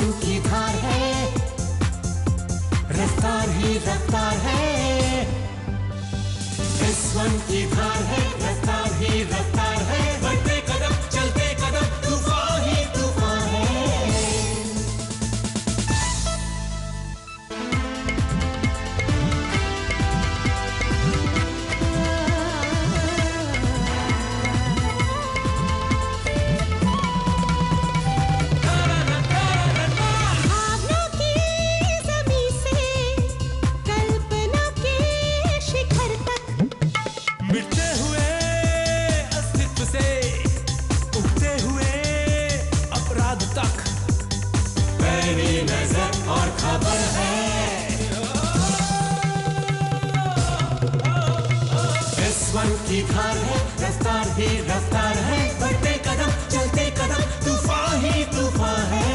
One की धार है, रफ्तार ही रफ्तार है। इस वन की धार है, रफ्तार ही रफ्तार है। बढ़ते कदम चलते कदम, तूफान ही तूफान है। की धार है, रफ्तार ही रफ्तार है। बढ़ते कदम चलते कदम, तूफान ही तूफान है।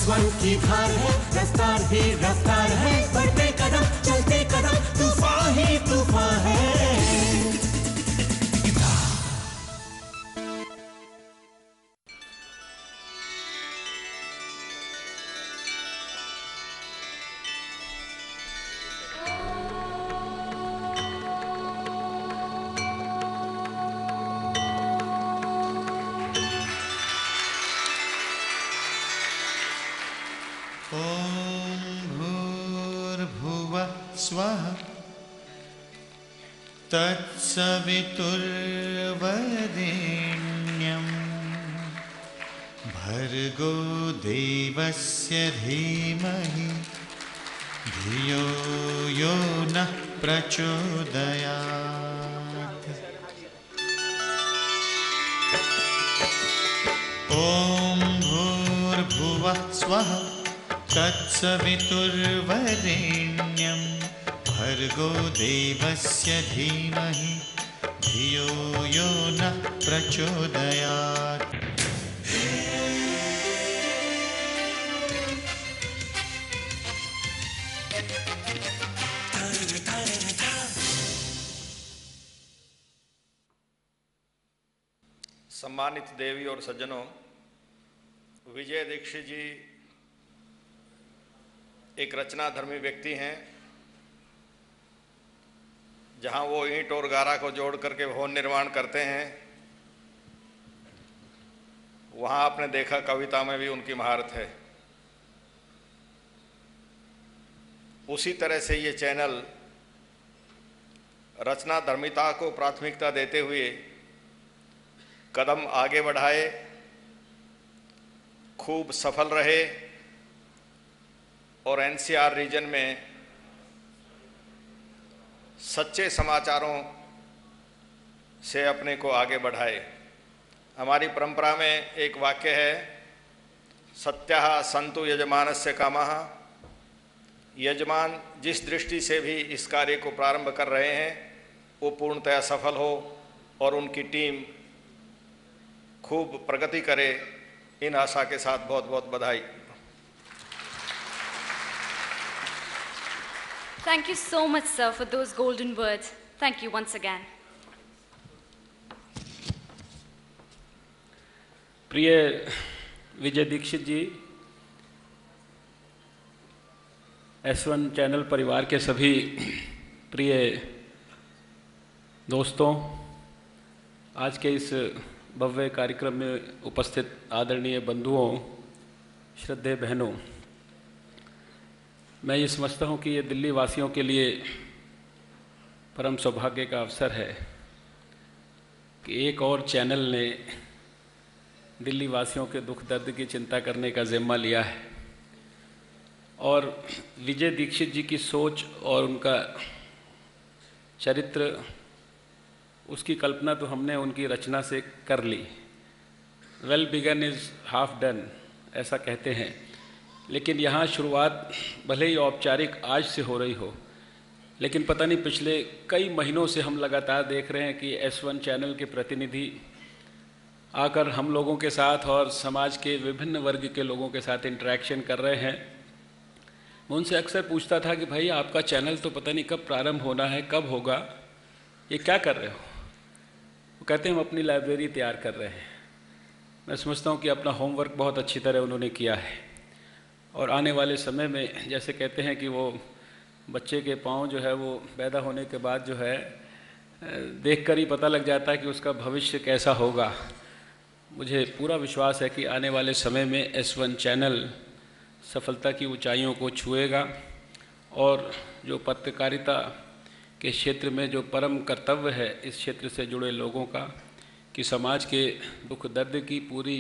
वन की धार है, रफ्तार ही रफ्तार है। बढ़ते कदम चलते कदम, तूफान ही तूफान है। तत्सवितुर्वरेण्यं भर्गो देवस्य धीमहि धियो यो नः प्रचोदयात्। ॐ भूर्भुवः स्वः तत्सवितुर्वरेण्यं भर्गो देवस्य धीमहि धियो यो नः प्रचोदयात्। सम्मानित देवी और सज्जनों, विजय दीक्षित जी एक रचनाधर्मी व्यक्ति हैं। जहां वो ईंट और गारा को जोड़ करके भवन निर्माण करते हैं, वहां आपने देखा कविता में भी उनकी महारत है। उसी तरह से ये चैनल रचनाधर्मिता को प्राथमिकता देते हुए कदम आगे बढ़ाए, खूब सफल रहे और एनसीआर रीजन में सच्चे समाचारों से अपने को आगे बढ़ाए। हमारी परंपरा में एक वाक्य है, सत्यः सन्तु यजमानस्य कामः। यजमान जिस दृष्टि से भी इस कार्य को प्रारंभ कर रहे हैं वो पूर्णतया सफल हो और उनकी टीम खूब प्रगति करे, इन आशा के साथ बहुत बहुत बधाई। Thank you so much, sir, for those golden words. Thank you once again. प्रिय विजय दीक्षित जी, S1 चैनल परिवार के सभी प्रिय दोस्तों, आज के इस भव्य कार्यक्रम में उपस्थित आदरणीय बंधुओं, श्रद्धेय बहनों, मैं ये समझता हूँ कि ये दिल्ली वासियों के लिए परम सौभाग्य का अवसर है कि एक और चैनल ने दिल्ली वासियों के दुख दर्द की चिंता करने का जिम्मा लिया है। और विजय दीक्षित जी की सोच और उनका चरित्र, उसकी कल्पना तो हमने उनकी रचना से कर ली। Well begun is half done, ऐसा कहते हैं। लेकिन यहाँ शुरुआत भले ही औपचारिक आज से हो रही हो, लेकिन पता नहीं पिछले कई महीनों से हम लगातार देख रहे हैं कि S1 चैनल के प्रतिनिधि आकर हम लोगों के साथ और समाज के विभिन्न वर्ग के लोगों के साथ इंटरेक्शन कर रहे हैं। मैं उनसे अक्सर पूछता था कि भाई आपका चैनल तो पता नहीं कब प्रारंभ होना है, कब होगा, ये क्या कर रहे हो? वो कहते हैं हम अपनी लाइब्रेरी तैयार कर रहे हैं। मैं समझता हूँ कि अपना होमवर्क बहुत अच्छी तरह उन्होंने किया है और आने वाले समय में, जैसे कहते हैं कि वो बच्चे के पाँव जो है वो पैदा होने के बाद जो है देखकर ही पता लग जाता है कि उसका भविष्य कैसा होगा। मुझे पूरा विश्वास है कि आने वाले समय में S1 चैनल सफलता की ऊंचाइयों को छुएगा और जो पत्रकारिता के क्षेत्र में जो परम कर्तव्य है इस क्षेत्र से जुड़े लोगों का, कि समाज के दुख दर्द की पूरी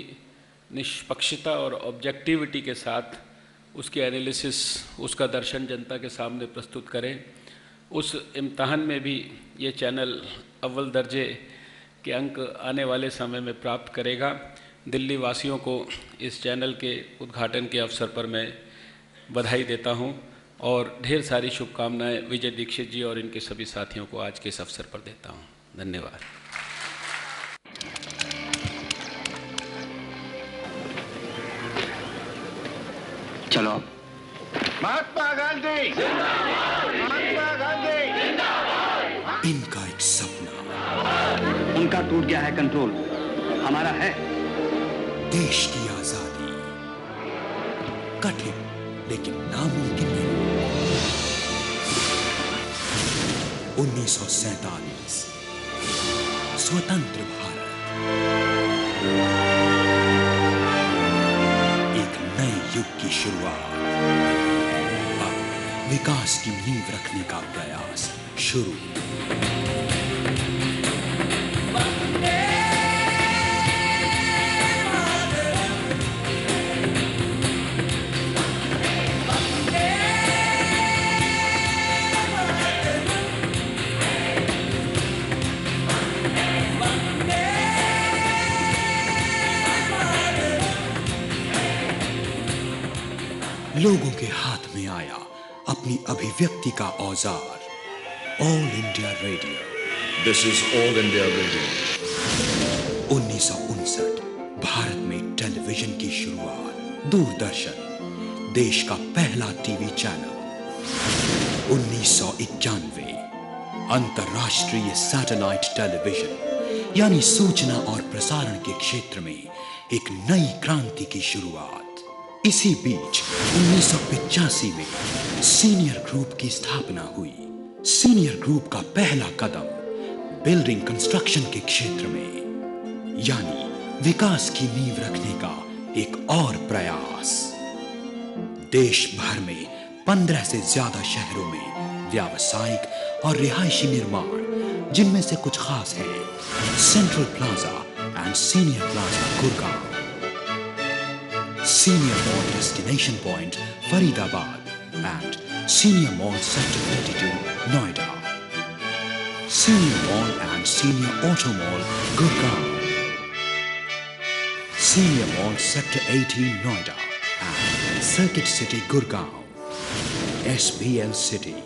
निष्पक्षता और ऑब्जेक्टिविटी के साथ उसकी एनालिसिस, उसका दर्शन जनता के सामने प्रस्तुत करें, उस इम्तहान में भी ये चैनल अव्वल दर्जे के अंक आने वाले समय में प्राप्त करेगा। दिल्ली वासियों को इस चैनल के उद्घाटन के अवसर पर मैं बधाई देता हूं और ढेर सारी शुभकामनाएं विजय दीक्षित जी और इनके सभी साथियों को आज के इस अवसर पर देता हूं। धन्यवाद। चलो। महात्मा गांधी जिंदाबाद, महात्मा गांधी जिंदाबाद। इनका एक सपना, उनका टूट गया है कंट्रोल, हमारा है देश की आजादी। कठिन लेकिन नामुमकिन नहीं। 1947 स्वतंत्र भारत, एक नए युग की शुरुआत। अब विकास की नींव रखने का प्रयास शुरू। लोगों के हाथ में आया अपनी अभिव्यक्ति का औजार, all India radio. This is all India radio. 1959 Bharat में टेलीविजन की शुरुआत। दूरदर्शन देश का पहला टीवी चैनल। 1991 अंतर्राष्ट्रीय सैटेलाइट टेलीविजन यानी सूचना और प्रसारण के क्षेत्र में एक नई क्रांति की शुरुआत। इसी बीच 1985 में सीनियर ग्रुप की स्थापना हुई। सीनियर ग्रुप का पहला कदम बिल्डिंग कंस्ट्रक्शन के क्षेत्र में, यानी विकास की नींव रखने का एक और प्रयास। देश भर में 15 से ज्यादा शहरों में व्यावसायिक और रिहायशी निर्माण, जिनमें से कुछ खास हैं central plaza and senior plaza Gurgaon, Senior Mall Destination Point, Faridabad, and Senior Mall Sector 32, Noida. Senior Mall and Senior Auto Mall, Gurgaon. Senior Mall Sector 18, Noida, and Circuit City, Gurgaon. SBL City,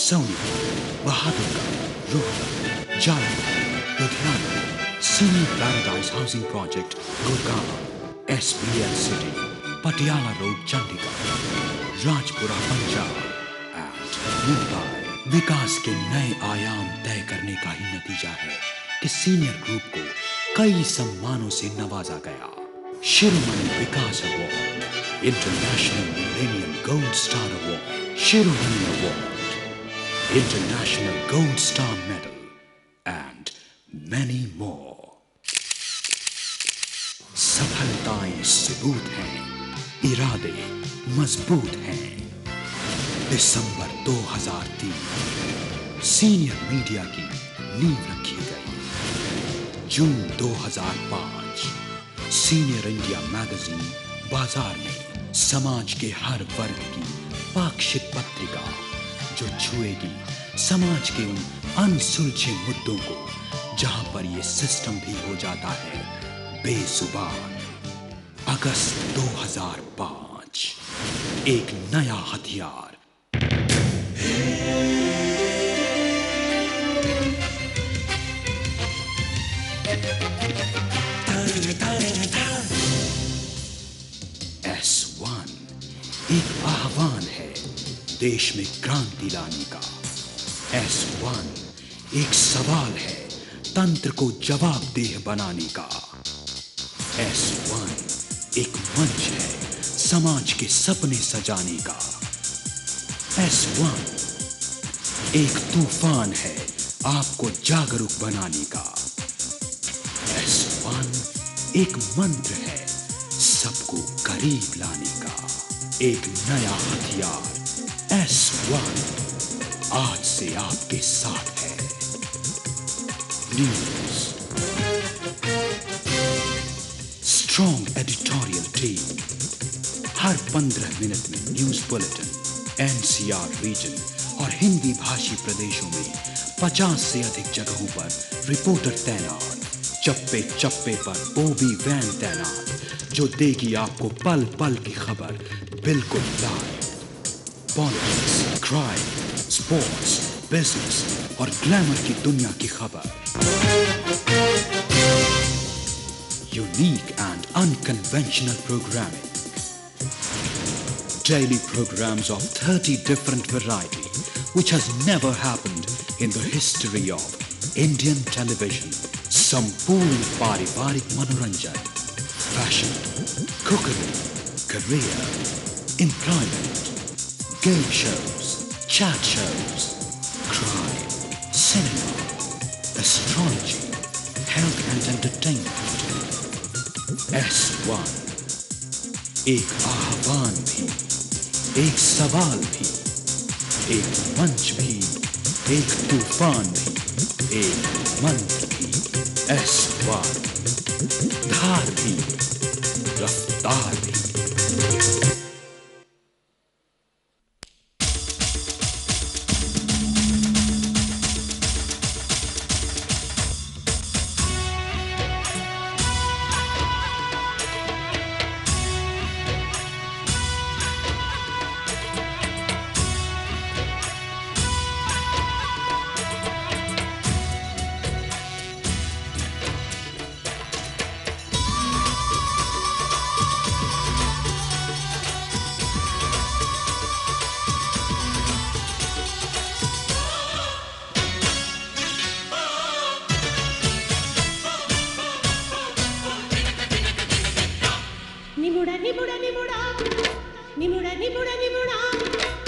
Sonipat, Bahadurgarh, Rohtak, Jalandhar, Ludhiana. Senior Paradise Housing Project, Gurgaon. SBL City, Patiala Road, Chandigarh, Rajpura, Punjab, and Mumbai। विकास के नए आयाम तय करने का ही नतीजा है कि senior group को कई सम्मानों से नवाजा गया। Shiromani Vikas award, international millennium gold star award, Shiromani award, international gold star medal, and many more. सफलताएं सबूत हैं, इरादे मजबूत हैं। दिसंबर 2003 सीनियर मीडिया की नींव रखी गई। जून 2005 सीनियर इंडिया मैगजीन बाजार में समाज के हर वर्ग की पाक्षिक पत्रिका जो छुएगी समाज के उन अनसुलझे मुद्दों को जहां पर ये सिस्टम भी हो जाता है बेजुबान। अगस्त 2005, एक नया हथियार। S1 एक आह्वान है देश में क्रांति लाने का। S1 एक सवाल है तंत्र को जवाबदेह बनाने का। S1 एक मंच है समाज के सपने सजाने का। S1 एक तूफान है आपको जागरूक बनाने का। S1 एक मंत्र है सबको करीब लाने का। एक नया हथियार S1 आज से आपके साथ है। न्यूज, स्ट्रॉन्ग एडिटोरियल टीम, हर 15 मिनट में न्यूज बुलेटिन, NCR रीजन और हिंदी भाषी प्रदेशों में 50 से अधिक जगहों पर रिपोर्टर तैनात, चप्पे चप्पे पर OB वैन तैनात जो देगी आपको पल पल की खबर बिल्कुल live. Politics, crime, sports, business और ग्लैमर की दुनिया की खबर। Unique and unconventional programming. Daily programs of 30 different variety which has never happened in the history of Indian television. संपूर्ण पारिवारिक मनोरंजन, fashion, cookery, career, employment, game shows, chat shows, crime, cinema, astrology, health and entertainment. S1 एक आह्वान भी, एक सवाल भी, एक मंच भी, एक तूफान भी, एक मंत्र भी। S1 धार भी, रफ्तार भी। निमुड़ा निमुड़ा निमुड़ा निमुड़ा निमुड़ा निमुड़ा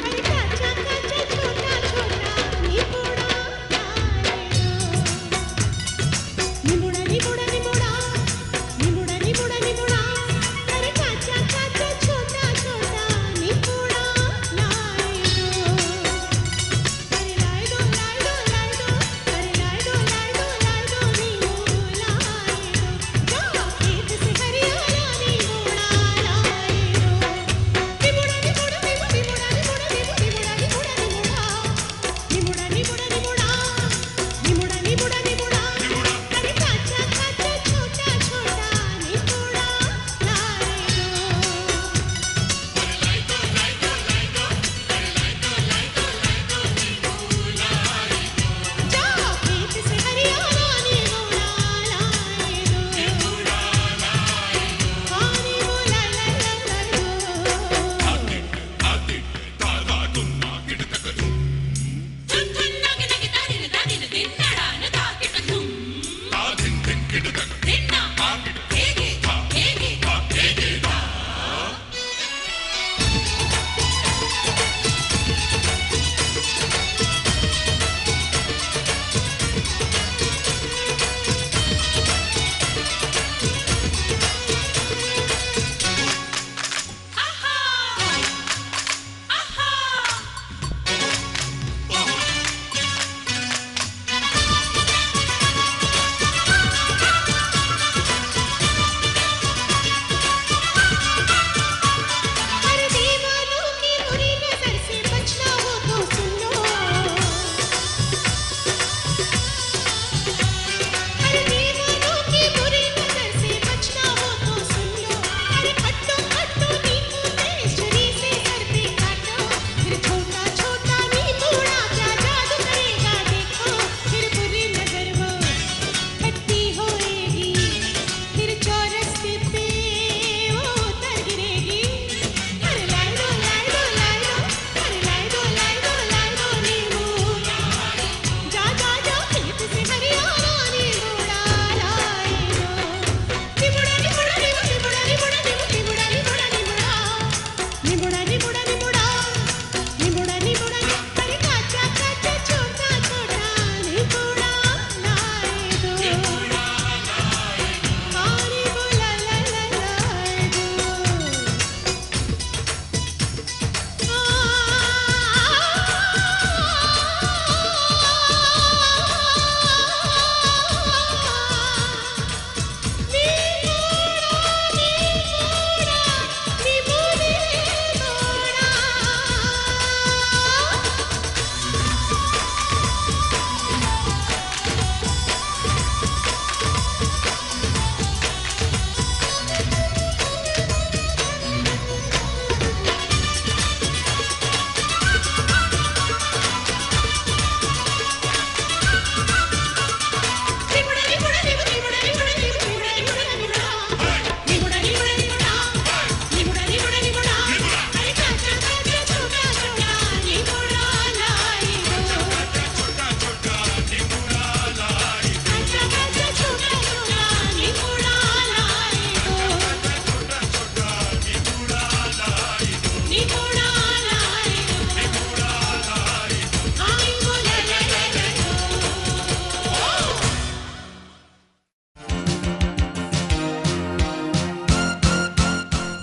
अरे काचा काचा छोटा छोटा निमुड़ा निमुड़ा निमुड़ा निमुड़ा निमुड़ा निमुड़ा निमुड़ा अरे काचा काचा छोटा छोटा निमुड़ा अरे लाए दो अरे लाए दो निमुड़ा जाओ खेत से हरियाणा निमुड़ा निमुड़ा निमुड़ा निमुड़ा निमुड़ा निमुड़ा अरे काचा काचा छोटा छोटा निमुड़ा लाए दो हरी बोला ला ला लाए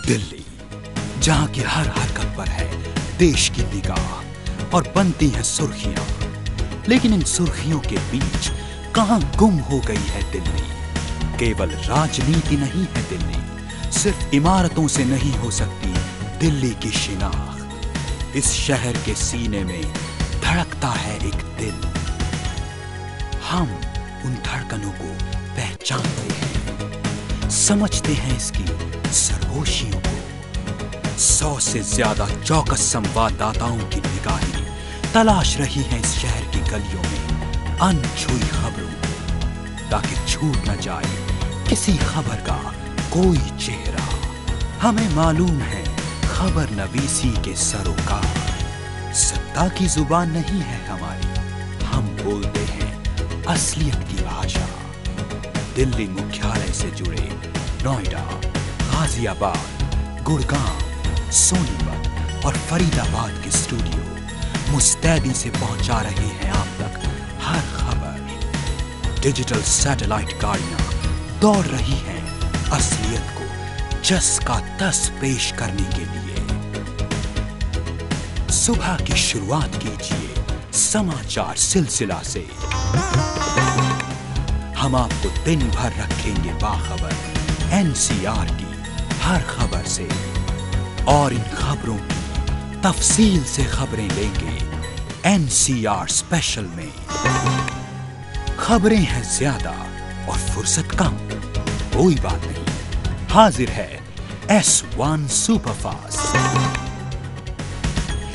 दिल्ली, जहां की हर हरकत पर है देश की निगाह और बनती हैं सुर्खियां, लेकिन इन सुर्खियों के बीच कहां गुम हो गई है दिल्ली। केवल राजनीति नहीं है दिल्ली, सिर्फ इमारतों से नहीं हो सकती दिल्ली की शिनाख्त। इस शहर के सीने में धड़कता है एक दिल। हम उन धड़कनों को पहचानते हैं, समझते हैं इसकी सरगोशियों को। 100 से ज्यादा चौकस संवाददाताओं की निगाहें तलाश रही हैं इस शहर की गलियों में अनछुई खबरों, ताकि छूट न जाए किसी खबर का कोई चेहरा। हमें मालूम है खबर नवीसी के सरोकार, सत्ता की जुबान नहीं है हमारी, हम बोलते हैं असलियत की भाषा। दिल्ली मुख्यालय से जुड़े नोएडा, गाजियाबाद, गुड़गांव, सोनीपत और फरीदाबाद के स्टूडियो मुस्तैदी से पहुंचा रहे हैं आप तक हर खबर। डिजिटल सैटेलाइट गाड़ियां दौड़ रही हैं असलियत को जस का तस पेश करने के लिए। सुबह की शुरुआत कीजिए समाचार सिलसिला से। हम आपको दिन भर रखेंगे बाखबर एनसीआर की हर खबर से, और इन खबरों की तफसील से खबरें लेंगे एनसीआर स्पेशल में। खबरें हैं ज्यादा और फुर्सत कम, कोई बात नहीं, हाजिर है S1 सुपरफास्ट।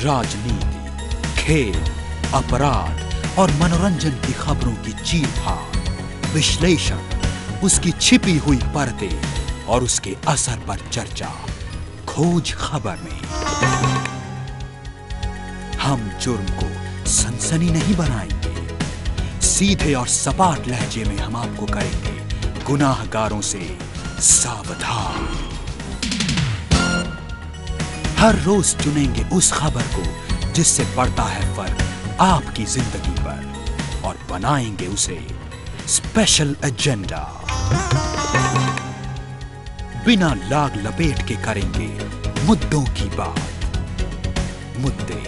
राजनीति, खेल, अपराध और मनोरंजन की खबरों की चीर-फाड़, विश्लेषण, उसकी छिपी हुई परतें और उसके असर पर चर्चा। खोज खबर में हम जुर्म को सनसनी नहीं बनाएंगे, सीधे और सपाट लहजे में हम आपको करेंगे गुनाहगारों से सावधान। हर रोज चुनेंगे उस खबर को जिससे पड़ता है फर्क आपकी जिंदगी पर, और बनाएंगे उसे स्पेशल एजेंडा। बिना लाग लपेट के करेंगे मुद्दों की बात, मुद्दे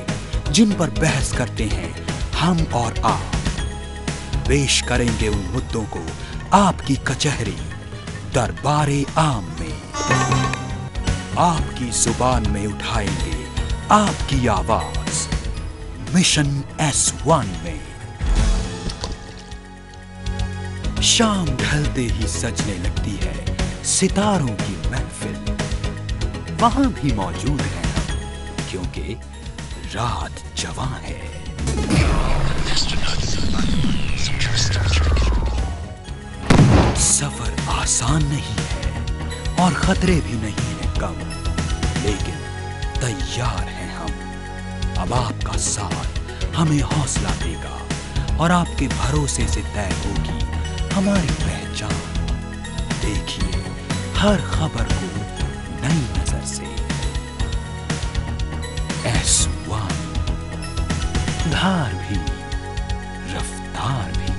जिन पर बहस करते हैं हम और आप। पेश करेंगे उन मुद्दों को आपकी कचहरी दरबारे आम में, आपकी जुबान में उठाएंगे आपकी आवाज मिशन S1 में। शाम ढलते ही सजने लगती है सितारों की महफिल, वहां भी मौजूद हैं हम, क्योंकि रात जवां है। सफर आसान नहीं है और खतरे भी नहीं है कम, लेकिन तैयार हैं हम। अब आपका साथ हमें हौसला देगा और आपके भरोसे से तय होगी हमारी पहचान। देखिए हर खबर को नई नजर से। धार भी, रफ्तार भी।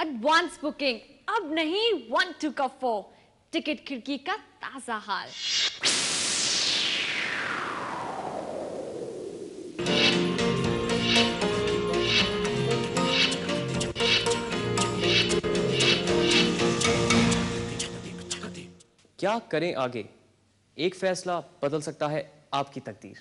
एडवांस बुकिंग अब नहीं 1 2 का 4 टिकट खिड़की का ताजा हाल। क्या करें आगे? एक फैसला बदल सकता है आपकी तकदीर।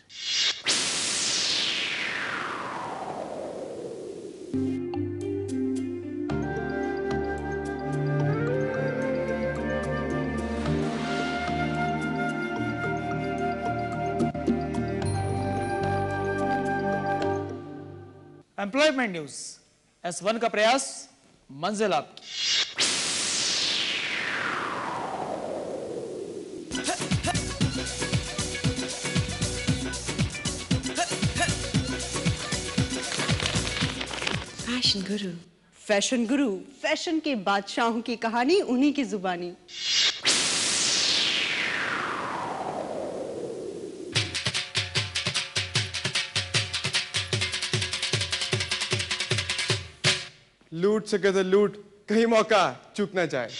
एम्प्लॉयमेंट न्यूज S1 का प्रयास, मंजिल आपकी। फैशन गुरु, फैशन गुरु, फैशन के बादशाहों की कहानी, उन्हीं की जुबानी। लूट सके तो लूट, कहीं मौका चूक ना जाए।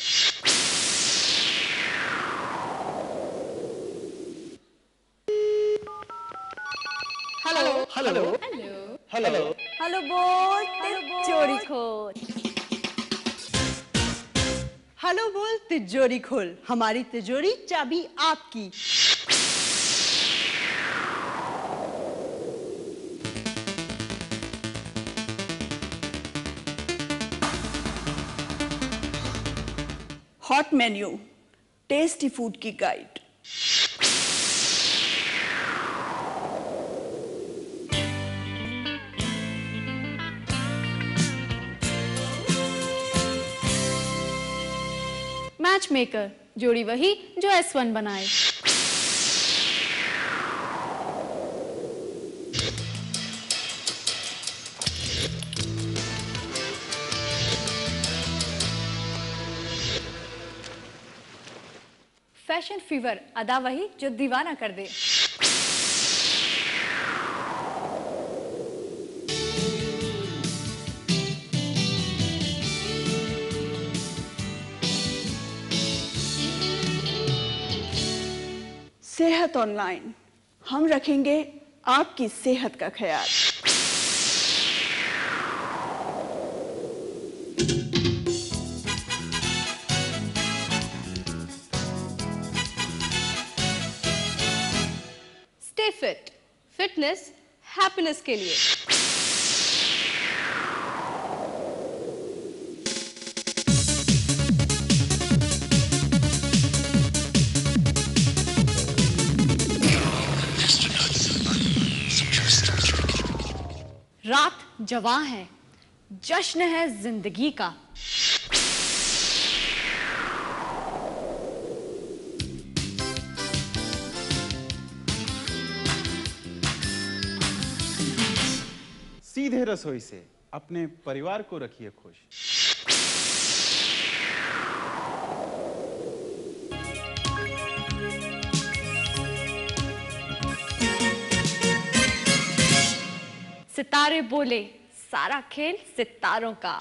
हेलो हेलो हेलो हेलो बोल तिजोरी खोल। हेलो बोल तिजोरी खोल, हमारी तिजोरी चाबी आपकी। हॉट मेन्यू, टेस्टी फूड की गाइड। मैच मेकर, जोड़ी वही जो S1 बनाए। फैशन फीवर, अदा वही जो दीवाना कर दे। सेहत ऑनलाइन, हम रखेंगे आपकी सेहत का ख्याल। स्टे फिट, फिटनेस हैप्पीनेस के लिए। रात जवां है, जश्न है जिंदगी का। सीधे रसोई से अपने परिवार को रखिए खुश। सितारे बोले, सारा खेल सितारों का।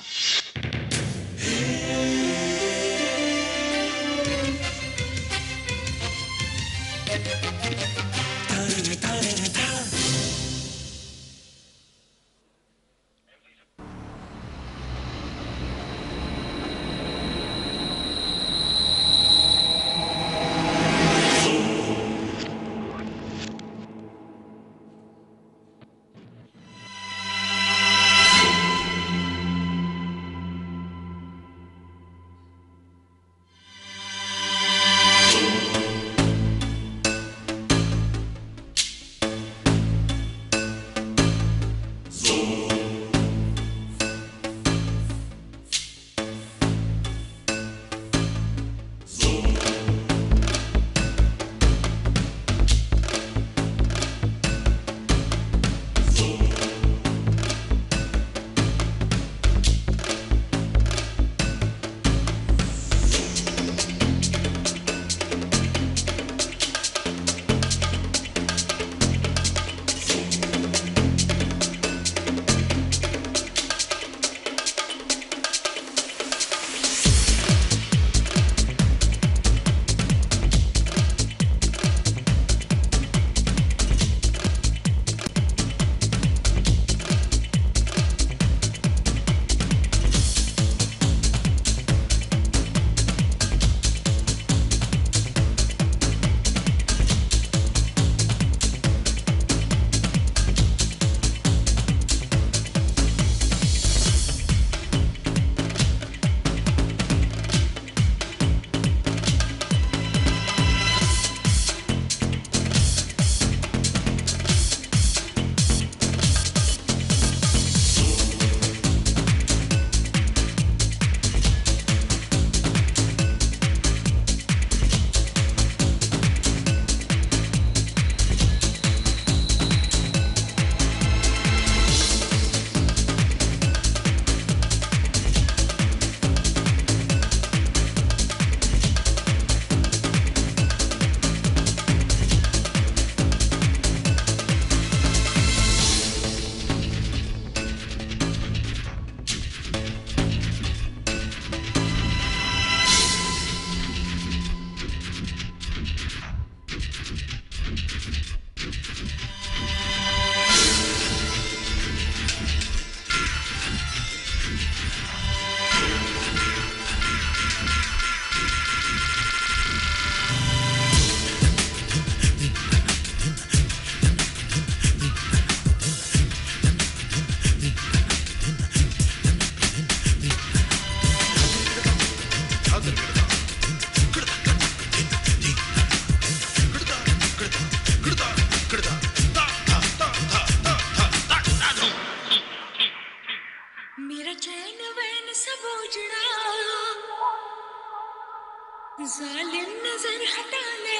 नजर हटा ले,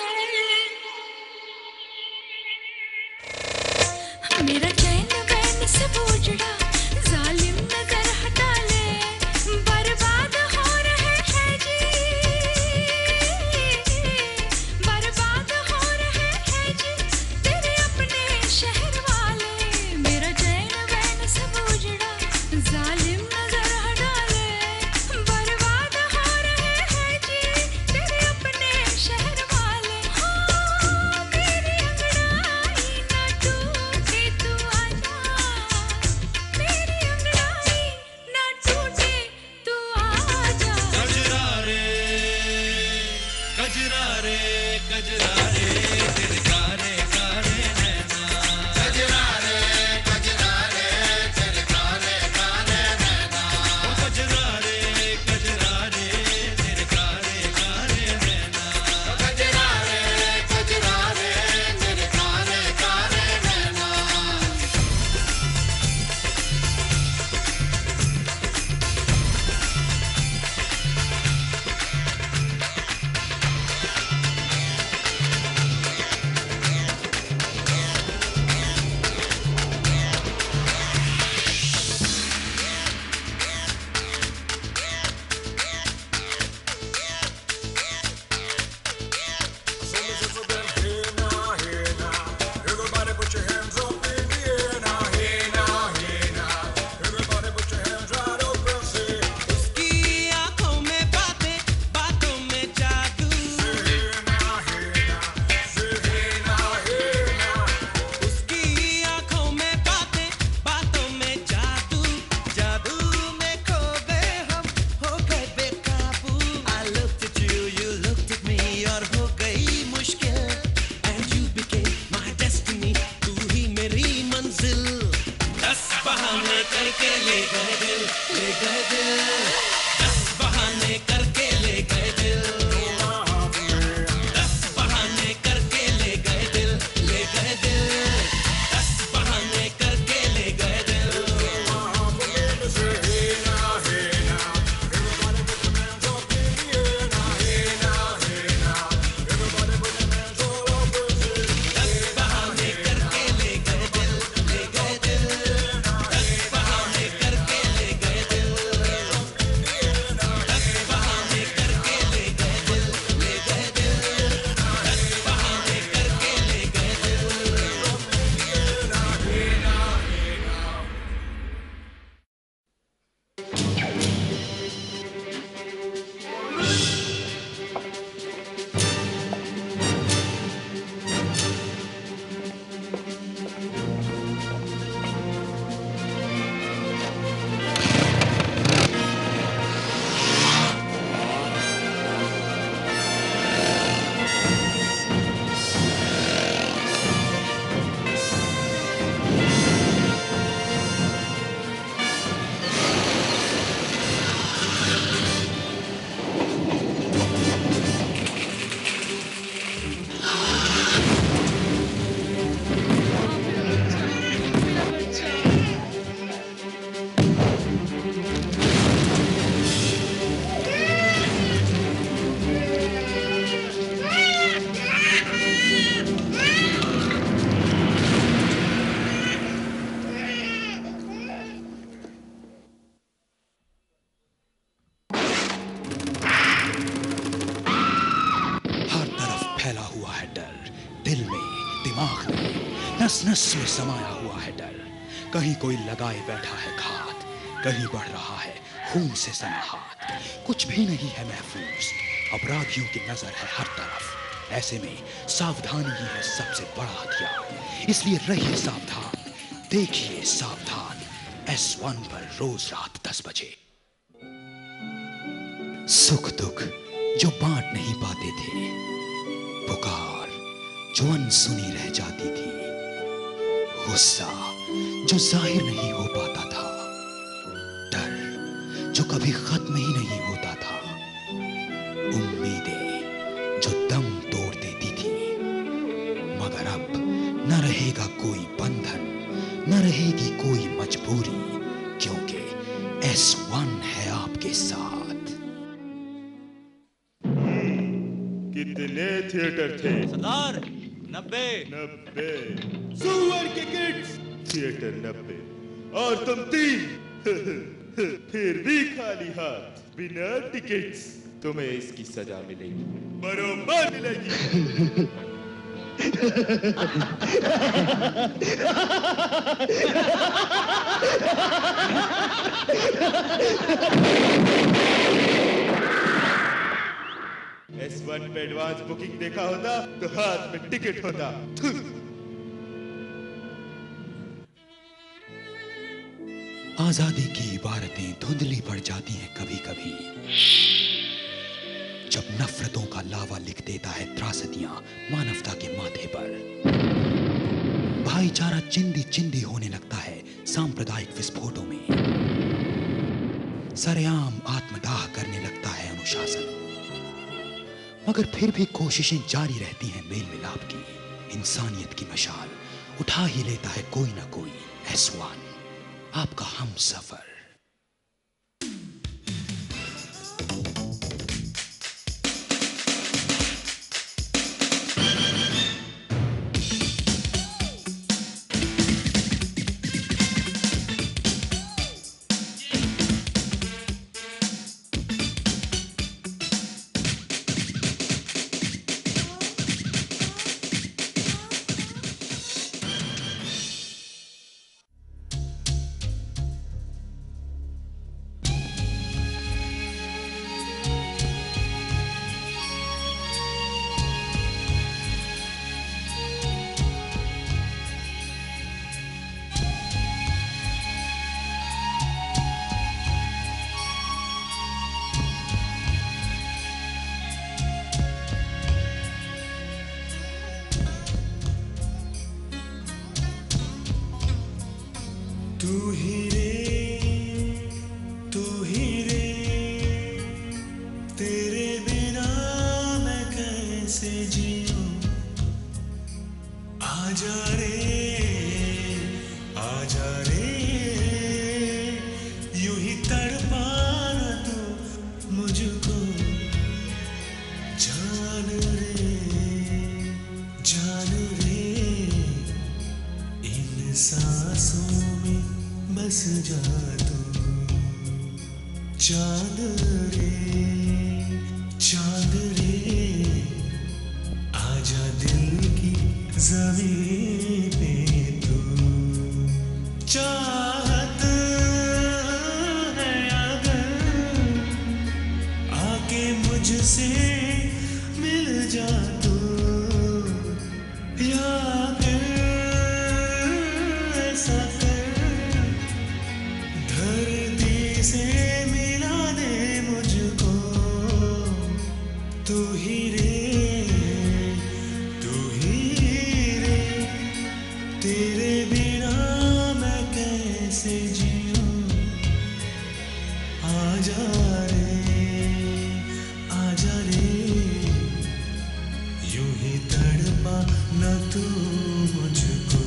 मेरा चैन बैन सब उजड़ा, जालिम नजर हटा ले, बर्बाद हो रहे हैं जी, बर्बाद हो रहे हैं जी तेरे अपने शहर वाले, मेरा चैन बैन सब उजड़ा, जालिम नजर हटा ले, बर्बाद हो रहे हैं जी तेरे अपने शहर वाले। हाँ मेरी अंगड़ाई ना टूटे तू आजा, मेरी अंगड़ाई ना टूटे तू आजा। कजरा रे कजरा रे कजरा रे तेरे कारे कारे नैना, कजरा रे तेरे कारे कारे नैना, ओ कजरा रे तेरे कारे कारे नैना, कजरा रे तेरे कारे कारे नैना। उसकी आँखों में बातें, बातों में जादू, उसकी आँखों में बातें, बातों में जादू, जादू में खो गए हम, हो गए बेकाबू। I looked at you, you looked at me, और हो गई मुश्किल, and you became my destiny, तू ही मेरी मंजिल। 10 बहाने करके ले गए दिल, ले गए दिल, 10 बहाने करके ले गए दिल, 10 बहाने करके ले गए दिल, ले गए दिल, 10 बहाने करके ले गए दिल। हर तरफ फैला हुआ है डर, दिल में, दिमाग में, नस नस में समाया हुआ है डर। कहीं कोई लगाए बैठा है घात, कहीं बढ़ रहा है खून से सना हाथ। कुछ भी नहीं है महफूज, अपराधियों की नजर है हर तरफ। ऐसे में सावधानी ही है सबसे बड़ा हथियार, इसलिए रहिए सावधान, देखिए सावधान। S1 पर रोज रात 10 बजे। सुख दुख जो बांट नहीं पाते थे, पुकार जो अनसुनी रह जाती थी, गुस्सा जो जाहिर नहीं हो पाता था, डर जो कभी खत्म ही नहीं होता था, उम्मीदें जो दम तोड़ देती थी। मगर अब न रहेगा कोई बंधन, न रहेगी कोई मजबूरी, क्योंकि S1 है आपके साथ। कितने कितने थिएटर थे? सरदार 90 सुअर के किड्स थिएटर 90 और तुम 3 फिर भी खाली हाथ बिना टिकट्स। तुम्हें इसकी सजा मिलेगी, बरोबर मिलेगी। S1 पे एडवांस बुकिंग देखा होता तो हाथ में टिकट होता। आजादी की इबारतें धुंधली पड़ जाती हैं कभी कभी, जब नफरतों का लावा लिख देता है त्रासदियां मानवता के माथे पर। भाईचारा चिंदी चिंदी होने लगता है सांप्रदायिक विस्फोटों में। सरेआम आत्मदाह करने लगता है अनुशासन, मगर फिर भी कोशिशें जारी रहती हैं मेल मिलाप की। इंसानियत की मशाल उठा ही लेता है कोई ना कोई S1, आपका हम सफर। तू ही रे तेरे बिना मैं कैसे जीऊं। आजा रे यूं ही तड़पाना तू मुझको। जान रे इन सांसों में बस जा तू। चांद रे आजा दिल की ज़मीं पे तू। चाहत है अगर आके मुझसे मिल जा तू, या फिर ऐसा कर धरती से मिला दे मुझको। तू ही रे तेरे बिना मैं कैसे जीऊं। आजा रे यूं ही तड़पा न तू मुझको।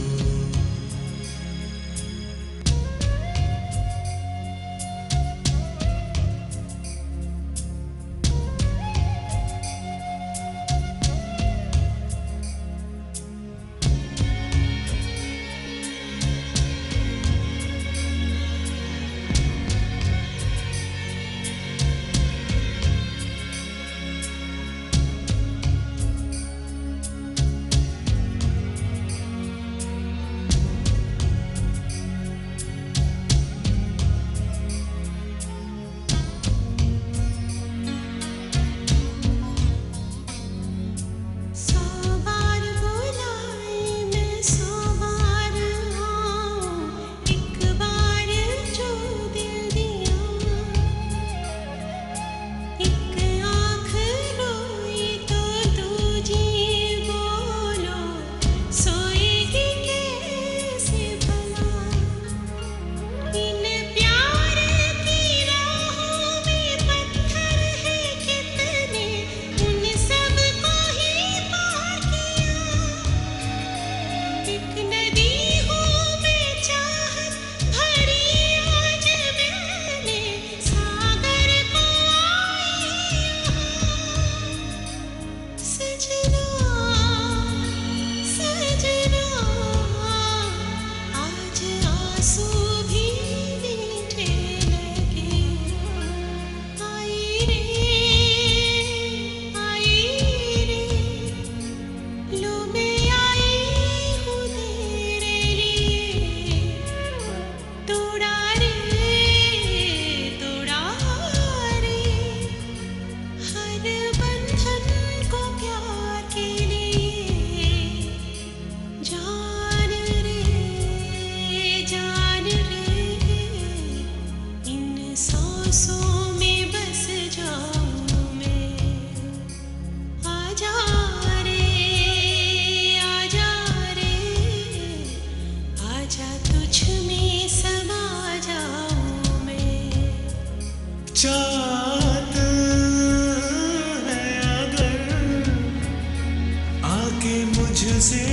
आके मुझसे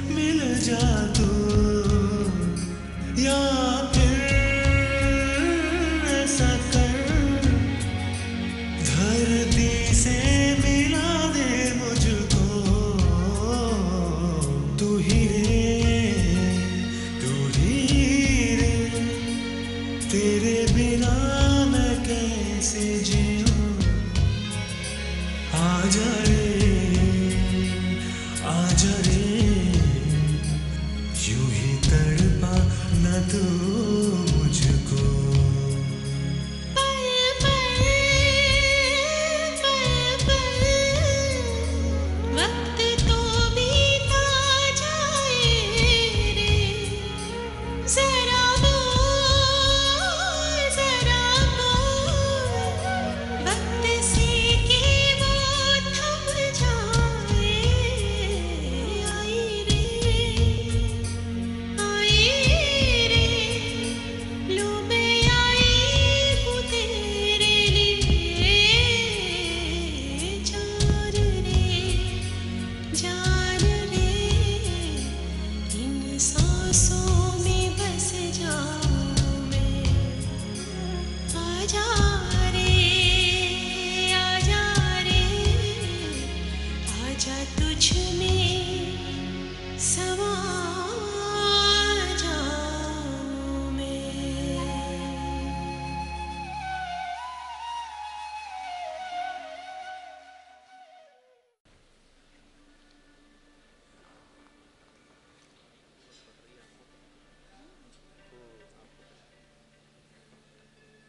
मिल जा तू, या फिर ऐसा कर धरती से मिला दे मुझको। तू ही रे, तेरे बिना मैं कैसे जीऊं। आजा रे यूं ही तड़पा न तू मुझको। वक्त तो बीता जाए रे, जरा बोल वक्त से कि वो थम जाए। आई रे लो मैं आई हूँ तेरे लिए। जान रे इन सांसों में बस जाऊं मैं। आजा रे आजा तुझ में समा जाऊं मैं।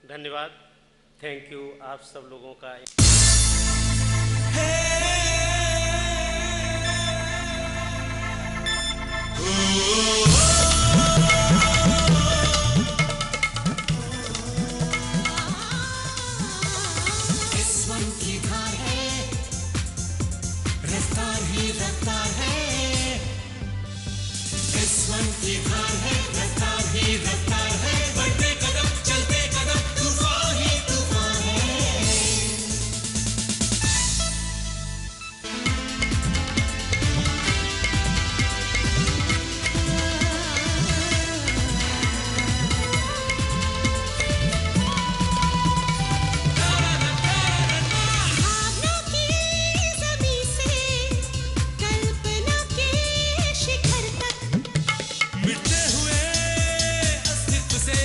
धन्यवाद, थैंक यू आप सब लोगों का। S1 की धार है, रफ्तार ही रफ्तार है। S1 की धार है, रफ्तार ही रफ्तार है। बढ़ते कदम चलते कदम तूफान ही तूफान है। भावना की ज़मीं से कल्पना के शिखर तक, मिटते हुए अस्तित्व से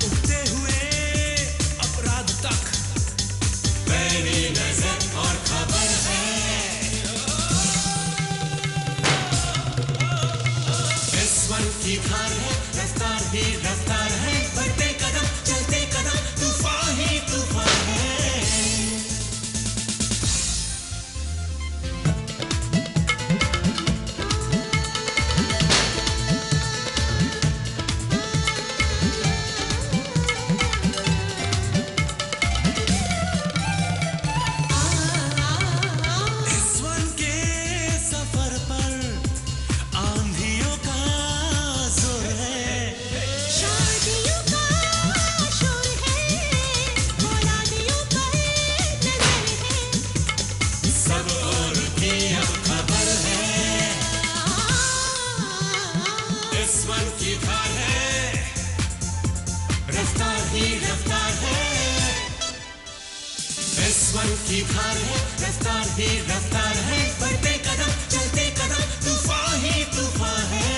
उठते हुए अपराध तक। पैनी नजर और खबर है, S1 की धार है, रफ्तार ही रफ्तार है। बढ़ते कदम चलते कदम तूफान ही तूफान है। S1 के सफर पर आंधियों का जोर है, शादियों का शोर है, औलादियों पर नजर है। सब और की अब खबर है, S1 की धार है, रफ्तार ही रफ्तार है। S1 की धार है, रफ्तार ही रफ्तार है। बढ़ते कदम चलते कदम तूफान ही तूफान है।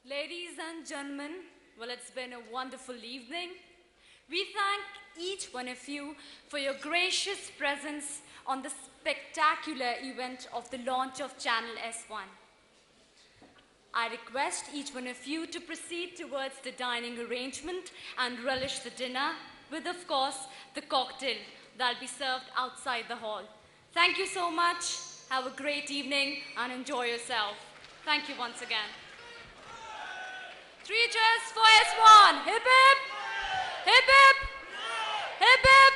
Ladies and gentlemen, well, it's been a wonderful evening. We thank each one of you for your gracious presence on the spectacular event of the launch of Channel S1. I request each one of you to proceed towards the dining arrangement and relish the dinner with, of course, the cocktail that'll be served outside the hall. Thank you so much. Have a great evening and enjoy yourself. Thank you once again. 3 cheers for S1. Hip hip! Hip hip! Hip hip!